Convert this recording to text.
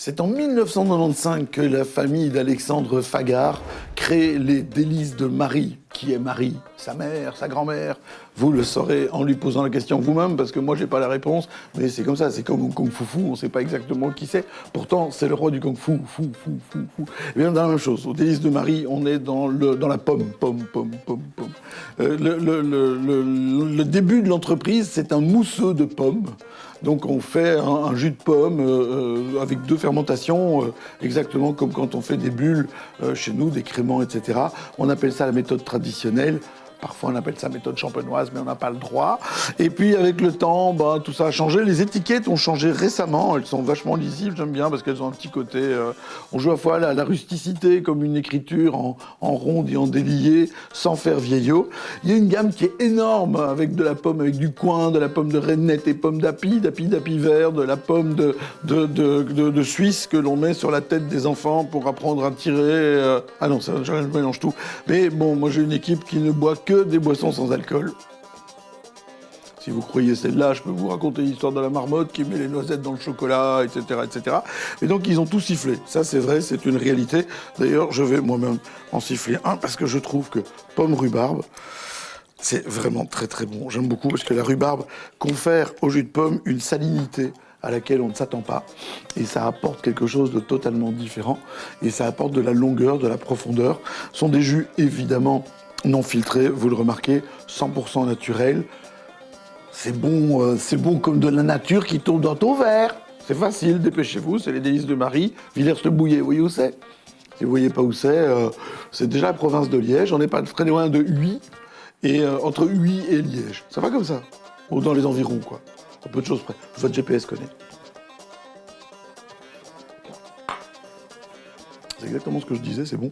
C'est en 1995 que la famille d'Alexandre Fagard crée les délices de Marie. Qui est Marie? Sa mère, sa grand-mère? Vous le saurez en lui posant la question vous-même, parce que moi, j'ai pas la réponse. Mais c'est comme ça, c'est comme au Kung Fu Fou, on sait pas exactement qui c'est. Pourtant, c'est le roi du Kung Fu, fou. Et bien, dans la même chose, aux délices de Marie, on est dans la pomme. Le début de l'entreprise, c'est un mousseux de pommes. Donc on fait un jus de pomme avec 2 fermentations, exactement comme quand on fait des bulles chez nous, des créments, etc. On appelle ça la méthode traditionnelle. Parfois on appelle ça méthode champenoise, mais on n'a pas le droit. Et puis avec le temps, tout ça a changé. Les étiquettes ont changé récemment. Elles sont vachement lisibles, j'aime bien, parce qu'elles ont un petit côté... on joue à la fois la rusticité, comme une écriture en ronde et en délié, sans faire vieillot. Il y a une gamme qui est énorme, avec de la pomme avec du coin, de la pomme de reinette et pomme d'api vert, de la pomme de Suisse que l'on met sur la tête des enfants pour apprendre à tirer. Ah non, ça, je mélange tout. Mais bon, moi j'ai une équipe qui ne boit que des boissons sans alcool. Si vous croyez celle-là, je peux vous raconter l'histoire de la marmotte qui met les noisettes dans le chocolat, etc., etc. Et donc, ils ont tout sifflé. Ça, c'est vrai, c'est une réalité. D'ailleurs, je vais moi-même en siffler un parce que je trouve que pomme rhubarbe, c'est vraiment très, très bon. J'aime beaucoup parce que la rhubarbe confère au jus de pomme une salinité à laquelle on ne s'attend pas. Et ça apporte quelque chose de totalement différent. Et ça apporte de la longueur, de la profondeur. Ce sont des jus, évidemment, non filtrés, vous le remarquez, 100% naturels. C'est bon comme de la nature qui tombe dans ton verre. C'est facile, dépêchez-vous, c'est les délices de Marie. Villers-le-Bouillet, vous voyez où c'est? Si vous voyez pas où c'est déjà la province de Liège. On n'est pas très loin de Huy, et entre Huy et Liège. Ça va comme ça? Ou dans les environs, quoi. À peu de choses près. Votre GPS connaît. C'est exactement ce que je disais, c'est bon.